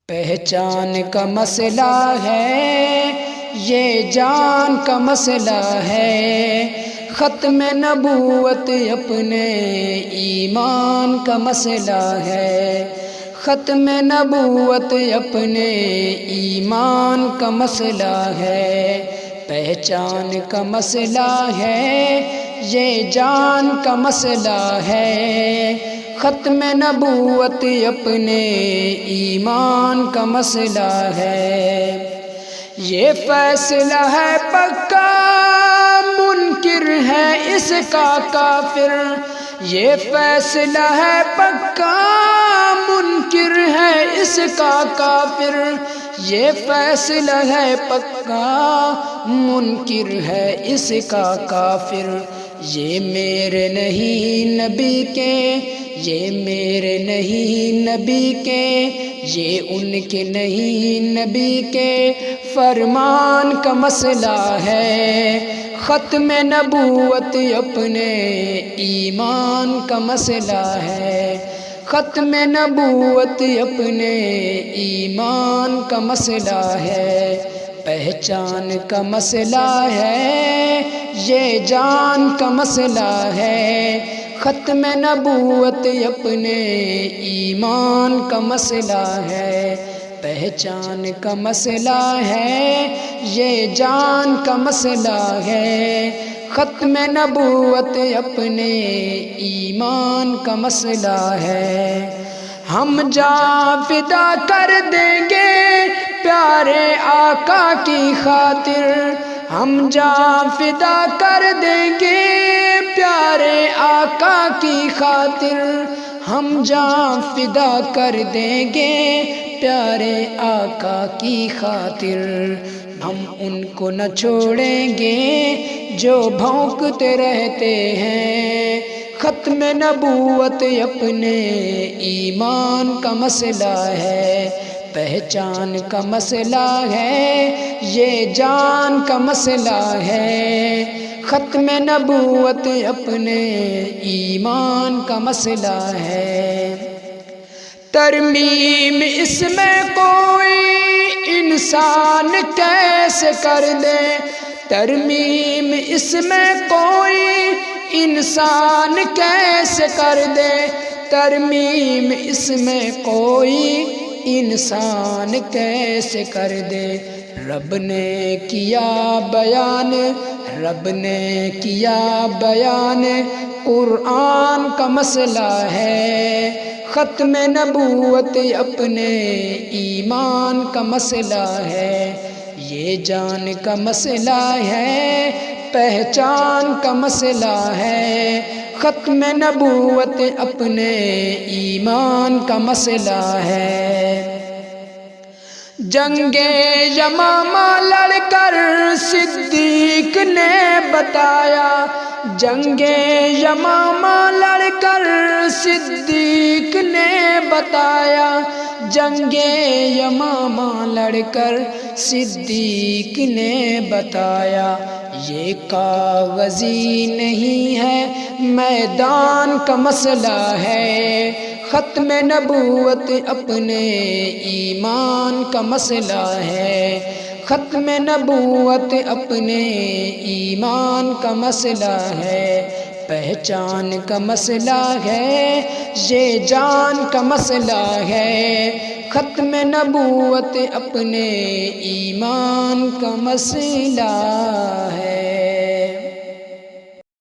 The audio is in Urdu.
پہچان کا مسئلہ ہے، یہ جان کا مسئلہ ہے، ختم نبوت اپنے ایمان کا مسئلہ ہے، ختم نبوت اپنے ایمان کا مسئلہ ہے، پہچان کا مسئلہ ہے، یہ جان کا مسئلہ ہے، ختم نبوت اپنے ایمان کا مسئلہ ہے، یہ فیصلہ ہے پکا منکر ہے اس کا کافر، یہ فیصلہ ہے پکا منکر ہے اس کا کافر، یہ فیصلہ ہے پکا منکر ہے اس کا کافر، یہ میرے نہیں نبی کے، یہ میرے نہیں نبی کے، یہ ان کے نہیں نبی کے فرمان کا مسئلہ ہے، ختم نبوت اپنے ایمان کا مسئلہ ہے، ختم نبوت اپنے ایمان کا مسئلہ ہے، پہچان کا مسئلہ ہے، یہ جان کا مسئلہ ہے، ختم نبوت اپنے ایمان کا مسئلہ ہے، پہچان کا مسئلہ ہے، یہ جان کا مسئلہ ہے، ختم نبوت اپنے ایمان کا مسئلہ ہے، ہم جاں فدا کر دیں گے پیارے آقا کی خاطر، ہم جاں فدا کر دیں گے پیارے آقا کی خاطر، ہم جاں فدا کر دیں گے پیارے آقا کی خاطر، ہم ان کو نہ چھوڑیں گے جو بھونکتے رہتے ہیں، ختم نبوت اپنے ایمان کا مسئلہ ہے، پہچان کا مسئلہ ہے، یہ جان کا مسئلہ ہے، ختم نبوت اپنے ایمان کا مسئلہ ہے، ترمیم اس میں کوئی انسان کیسے کر دے، ترمیم اس میں کوئی انسان کیسے کر دے، ترمیم اس میں کوئی انسان کیسے کر دے، رب نے کیا بیان، رب نے کیا بیان، قرآن کا مسئلہ ہے، ختم نبوت اپنے ایمان کا مسئلہ ہے، یہ جان کا مسئلہ ہے، پہچان کا مسئلہ ہے، ختم نبوت اپنے ایمان کا مسئلہ ہے، جنگ یمامہ لڑ کر صدیق نے بتایا، جنگ یمامہ لڑ کر صدیق نے بتایا، جنگ یمامہ لڑ کر صدیق نے بتایا، یہ کاغذی نہیں ہے میدان کا مسئلہ ہے، ختم نبوت اپنے ایمان کا مسئلہ ہے، ختم نبوت اپنے ایمان کا مسئلہ ہے، پہچان کا مسئلہ ہے، یہ جان کا مسئلہ ہے، ختم نبوت اپنے ایمان کا مسئلہ ہے۔